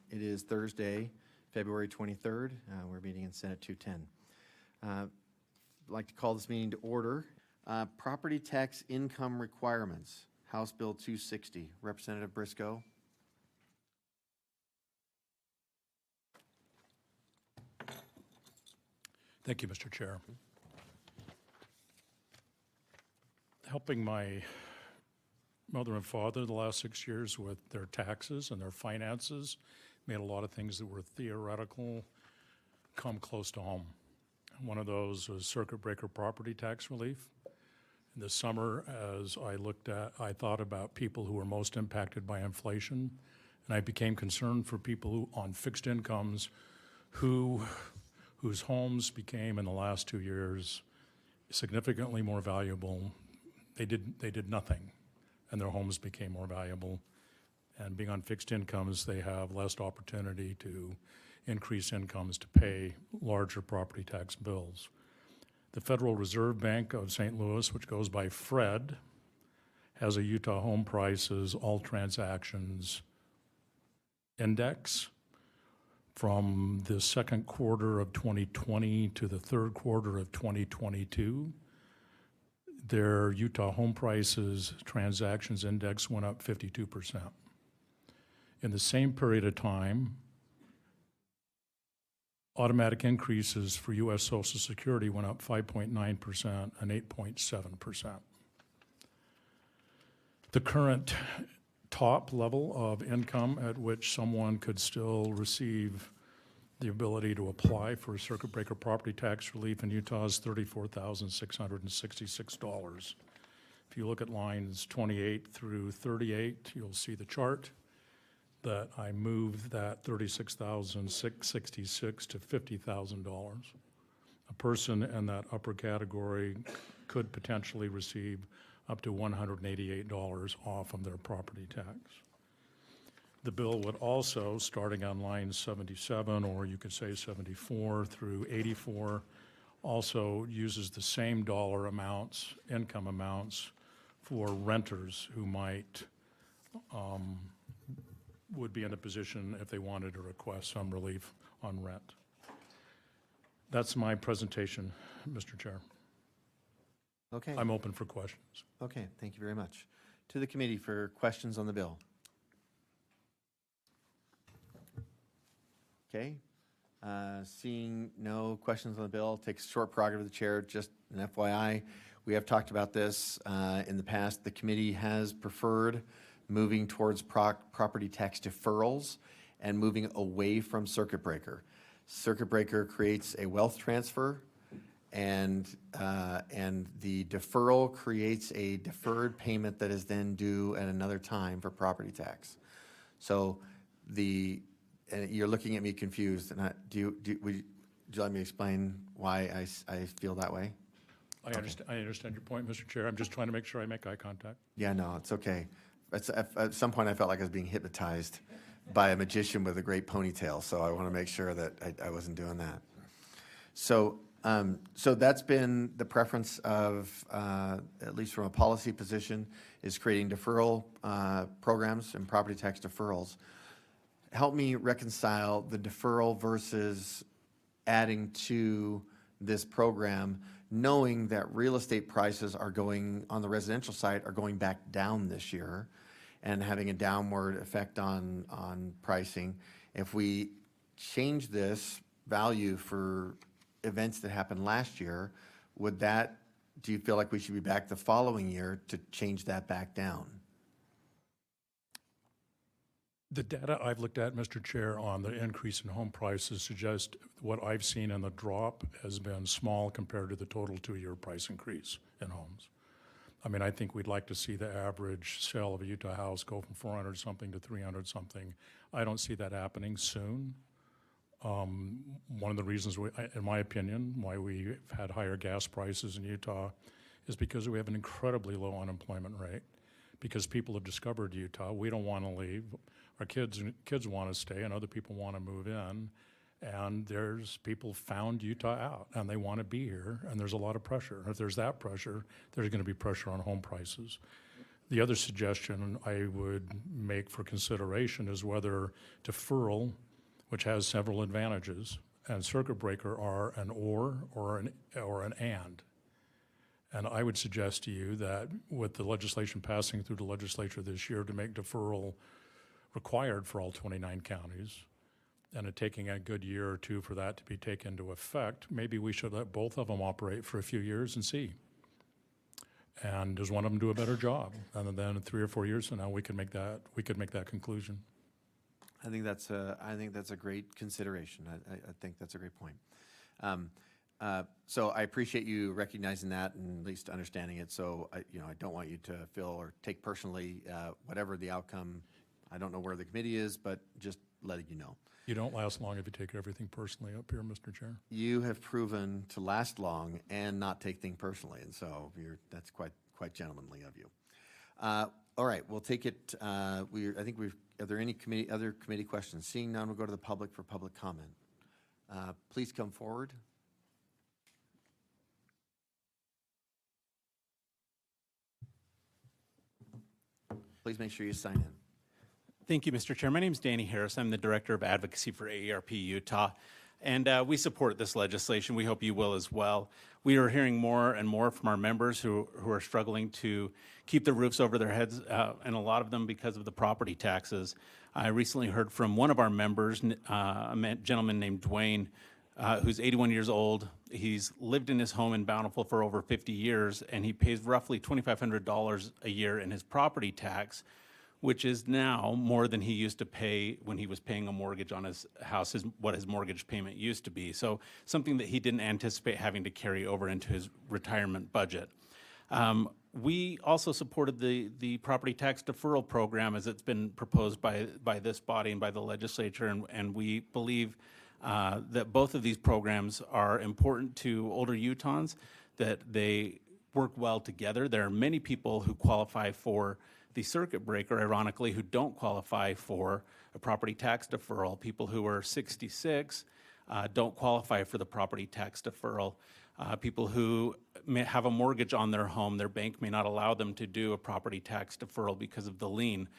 It is Thursday, February 23rd. We're meeting in Senate 210. I'd like to call this meeting to order. Property tax income requirements, House Bill 260. Representative Briscoe. Thank you, Mr. Chair. Helping my mother and father the last 6 years with their taxes and their finances made a lot of things that were theoretical come close to home. One of those was circuit breaker property tax relief. In the summer, as I thought about people who were most impacted by inflation, and I became concerned for people who on fixed incomes whose homes became in the last 2 years significantly more valuable. They did nothing, and their homes became more valuable. And being on fixed incomes, they have less opportunity to increase incomes to pay larger property tax bills. The Federal Reserve Bank of St. Louis, which goes by Fred, has a Utah home prices all transactions index from the second quarter of 2020 to the third quarter of 2022. Their Utah home prices transactions index went up 52%. In the same period of time, automatic increases for U.S. Social Security went up 5.9% and 8.7%. The current top level of income at which someone could still receive the ability to apply for circuit breaker property tax relief in Utah is $34,666. If you look at lines 28 through 38, you'll see the chart that I moved that $36,666 to $50,000. A person in that upper category could potentially receive up to $188 off of their property tax. The bill would also, starting on line 77, or you could say 74 through 84, also uses the same dollar amounts, income amounts, for renters who might would be in a position if they wanted to request some relief on rent. That's my presentation, Mr. Chair. Okay. I'm open for questions. Okay, thank you very much. To the committee for questions on the bill. Okay. Seeing no questions on the bill, takes short prerogative of the chair. Just an FYI, we have talked about this in the past. The committee has preferred moving towards property tax deferrals and moving away from circuit breaker. Circuit breaker creates a wealth transfer, and the deferral creates a deferred payment that is then due at another time for property tax. So and you're looking at me confused. And would you let me explain why I feel that way? I understand your point, Mr. Chair. I'm just trying to make sure I make eye contact. Yeah, no, it's okay. At some point, I felt like I was being hypnotized by a magician with a great ponytail, so I want to make sure that I wasn't doing that. So that's been the preference of, at least from a policy position, is creating deferral programs and property tax deferrals. Help me reconcile the deferral versus adding to this program, knowing that real estate prices are going, on the residential side, are going back down this year and having a downward effect on pricing. If we change this value for events that happened last year, do you feel like we should be back the following year to change that back down? The data I've looked at, Mr. Chair, on the increase in home prices suggest what I've seen in the drop has been small compared to the total 2-year price increase in homes. I mean, I think we'd like to see the average sale of a Utah house go from 400 something to 300 something. I don't see that happening soon. One of the reasons, in my opinion, why we've had higher gas prices in Utah is because we have an incredibly low unemployment rate. Because people have discovered Utah, we don't want to leave. Our kids want to stay, and other people want to move in. And there's people found Utah out, and they want to be here, and there's a lot of pressure. If there's that pressure, there's going to be pressure on home prices. The other suggestion I would make for consideration is whether deferral, which has several advantages, and circuit breaker are an or an and. And I would suggest to you that with the legislation passing through the legislature this year to make deferral required for all 29 counties, and it taking a good year or two for that to be taken into effect, maybe we should let both of them operate for a few years and see. And does one of them do a better job? And then 3 or 4 years from now, we could make that conclusion. I think that's a great consideration. I think that's a great point. So I appreciate you recognizing that and at least understanding it. So I don't want you to feel or take personally whatever the outcome. I don't know where the committee is, but just letting you know. You don't last long if you take everything personally up here, Mr. Chair. You have proven to last long and not take things personally, and so that's quite gentlemanly of you. All right, we'll take it. Are there any other committee questions? Seeing none, we'll go to the public for public comment. Please come forward. Please make sure you sign in. Thank you, Mr. Chair. My name is Danny Harris. I'm the Director of Advocacy for AARP Utah, and we support this legislation. We hope you will as well. We are hearing more and more from our members who are struggling to keep the roofs over their heads, and a lot of them because of the property taxes. I recently heard from one of our members, a gentleman named Dwayne, who's 81 years old. He's lived in his home in Bountiful for over 50 years, and he pays roughly $2,500 a year in his property tax, which is now more than he used to pay when he was paying a mortgage on his house, what his mortgage payment used to be. So something that he didn't anticipate having to carry over into his retirement budget. We also supported the property tax deferral program as it's been proposed by this body and by the legislature, and we believe that both of these programs are important to older Utahns, that they work well together. There are many people who qualify for the circuit breaker, ironically, who don't qualify for a property tax deferral. People who are 66 don't qualify for the property tax deferral. People who may have a mortgage on their home, their bank may not allow them to do a property tax deferral because of the lien.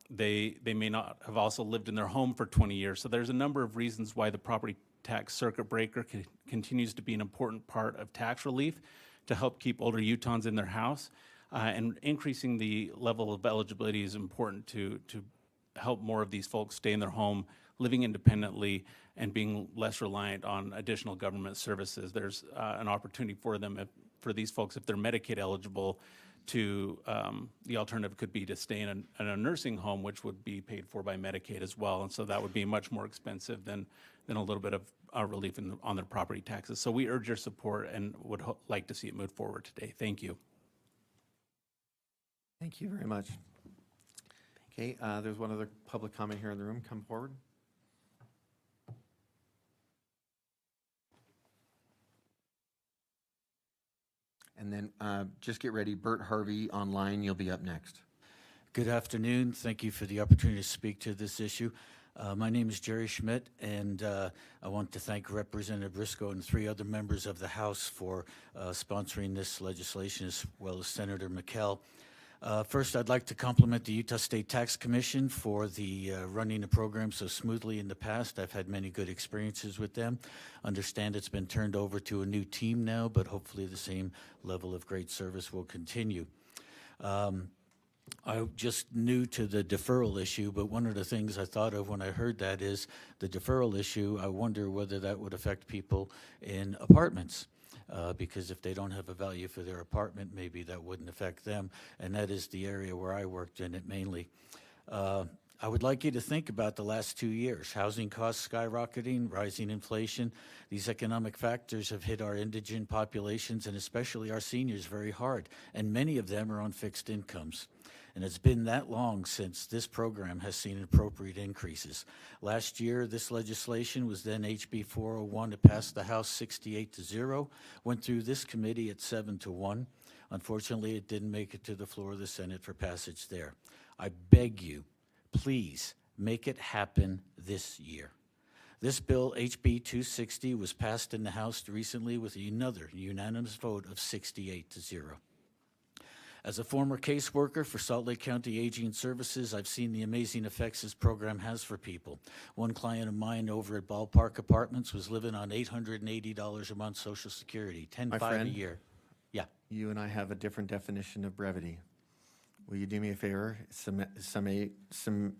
They may not have also lived in their home for 20 years. So there's a number of reasons why the property tax circuit breaker continues to be an important part of tax relief to help keep older Utahns in their house. And increasing the level of eligibility is important to help more of these folks stay in their home, living independently, and being less reliant on additional government services. There's an opportunity for them, for these folks, if they're Medicaid eligible, to the alternative could be to stay in a nursing home, which would be paid for by Medicaid as well. And so that would be much more expensive than a little bit of relief on their property taxes. So we urge your support and would like to see it move forward today. Thank you. Thank you very much. Okay, there's one other public comment here in the room. Come forward. And then just get ready. Bert Harvey online, you'll be up next. Good afternoon. Thank you for the opportunity to speak to this issue. My name is Jerry Schmidt, and I want to thank Representative Briscoe and 3 other members of the House for sponsoring this legislation, as well as Senator McCay. First, I'd like to compliment the Utah State Tax Commission for the running the program so smoothly in the past. I've had many good experiences with them. Understand it's been turned over to a new team now, but hopefully the same level of great service will continue. I'm just new to the deferral issue, but one of the things I thought of when I heard that is the deferral issue. I wonder whether that would affect people in apartments. Because if they don't have a value for their apartment, maybe that wouldn't affect them, and that is the area where I worked in it mainly. I would like you to think about the last 2 years. Housing costs skyrocketing, rising inflation. These economic factors have hit our indigent populations and especially our seniors very hard, and many of them are on fixed incomes. And it's been that long since this program has seen appropriate increases. Last year, this legislation was then HB 401. It passed the House 68-0, went through this committee at 7-1. Unfortunately, it didn't make it to the floor of the Senate for passage there. I beg you, please make it happen this year. This bill, HB 260, was passed in the House recently with another unanimous vote of 68-0. As a former caseworker for Salt Lake County Aging Services, I've seen the amazing effects this program has for people. One client of mine over at Ballpark Apartments was living on $880 a month Social Security, $10,500 a friend. year. Yeah. You and I have a different definition of brevity. Will you do me a favor,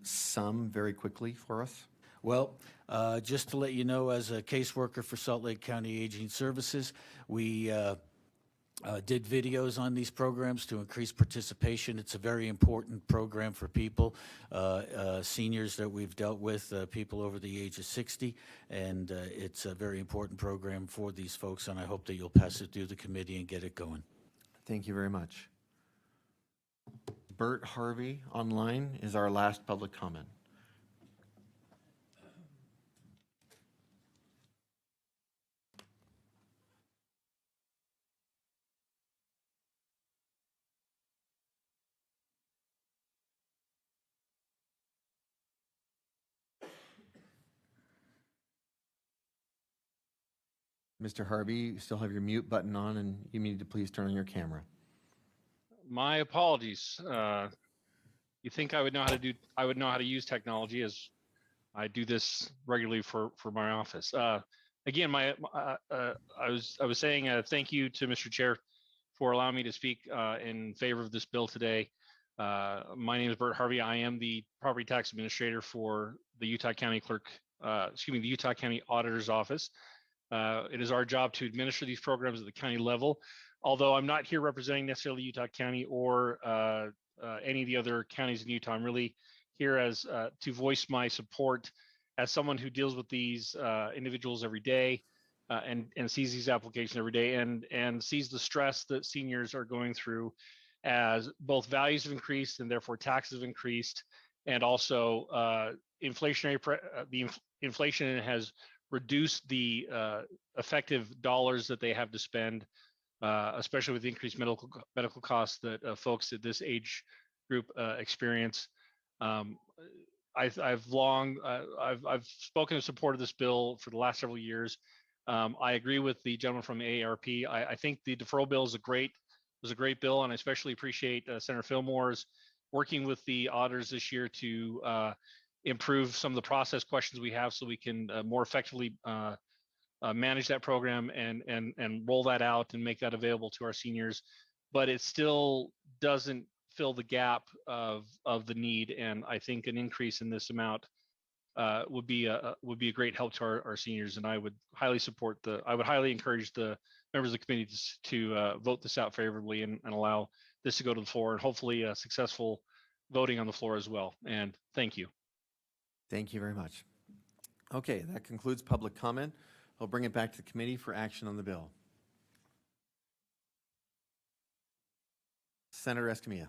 sum very quickly for us? Well, just to let you know, as a caseworker for Salt Lake County Aging Services, we did videos on these programs to increase participation. It's a very important program for people, seniors that we've dealt with, people over the age of 60, and it's a very important program for these folks, and I hope that you'll pass it through the committee and get it going. Thank you very much. Bert Harvey online is our last public comment. Mr. Harvey, you still have your mute button on, and you need to please turn on your camera. My apologies. You think I would know how to use technology, as I do this regularly for my office. Again, I was saying thank you to Mr. Chair for allowing me to speak in favor of this bill today. My name is Bert Harvey. I am the property tax administrator for the Utah County the Utah County Auditor's Office. It is our job to administer these programs at the county level. Although I'm not here representing necessarily Utah County or any of the other counties in Utah, I'm really here as to voice my support as someone who deals with these individuals every day and sees these applications every day and sees the stress that seniors are going through as both values have increased and therefore taxes have increased, and also inflation has reduced the effective dollars that they have to spend, especially with the increased medical costs that folks at this age group experience. I've spoken in support of this bill for the last several years. I agree with the gentleman from AARP. I think the deferral bill was a great bill, and I especially appreciate Senator Fillmore's working with the auditors this year to improve some of the process questions we have so we can more effectively manage that program and roll that out and make that available to our seniors. But it still doesn't fill the gap of the need, and I think an increase in this amount would be a great help to our seniors. And I would highly encourage the members of the committee to vote this out favorably and allow this to go to the floor, and hopefully a successful voting on the floor as well. And thank you. Thank you very much. Okay, that concludes public comment. I'll bring it back to the committee for action on the bill. Senator Escamilla.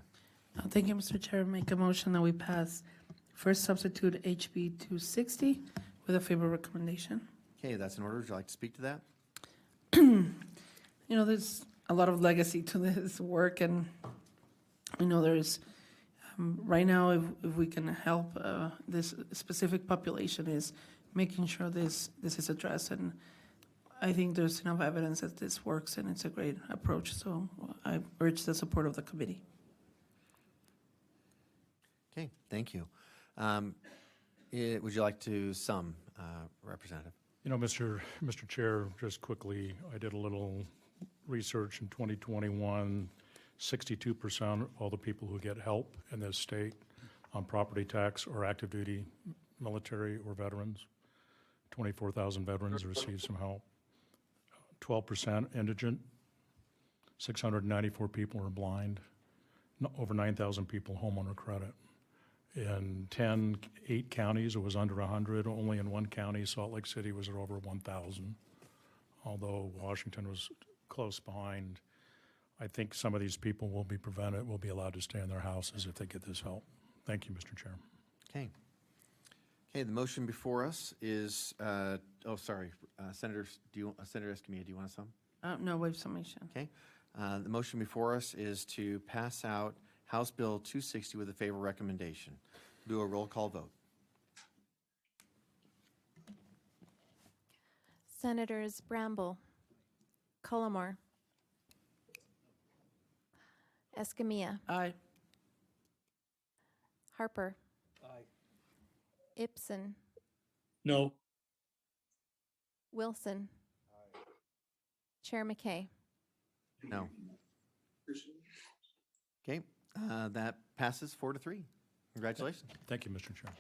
Thank you, Mr. Chair. Make a motion that we pass first substitute HB 260 with a favorable recommendation. Okay, that's in order. Would you like to speak to that? There's a lot of legacy to this work, and there's right now, if we can help this specific population, is making sure this is addressed. And I think there's enough evidence that this works, and it's a great approach. So I urge the support of the committee. Okay, thank you. Would you like to sum, Representative? Mr. Chair, just quickly, I did a little research in 2021. 62% of all the people who get help in this state on property tax are active duty military or veterans. 24,000 veterans receive some help. 12% indigent. 694 people are blind. Over 9,000 people homeowner credit. In 8 counties, it was under 100. Only in one county, Salt Lake City, was over 1,000. Although Washington was close behind. I think some of these people will be allowed to stay in their houses if they get this help. Thank you, Mr. Chair. Okay. Okay, the motion before us is, Senator Escamilla, do you want to sum? No, waive summation. Okay. The motion before us is to pass out House Bill 260 with a favorable recommendation. Do a roll call vote. Senators Bramble, Cullimore, Escamilla. Aye. Harper. Aye. Ibsen. No. Wilson. Chair McCay. No. Okay, that passes 4-3. Congratulations. Thank you, Mr. Chair.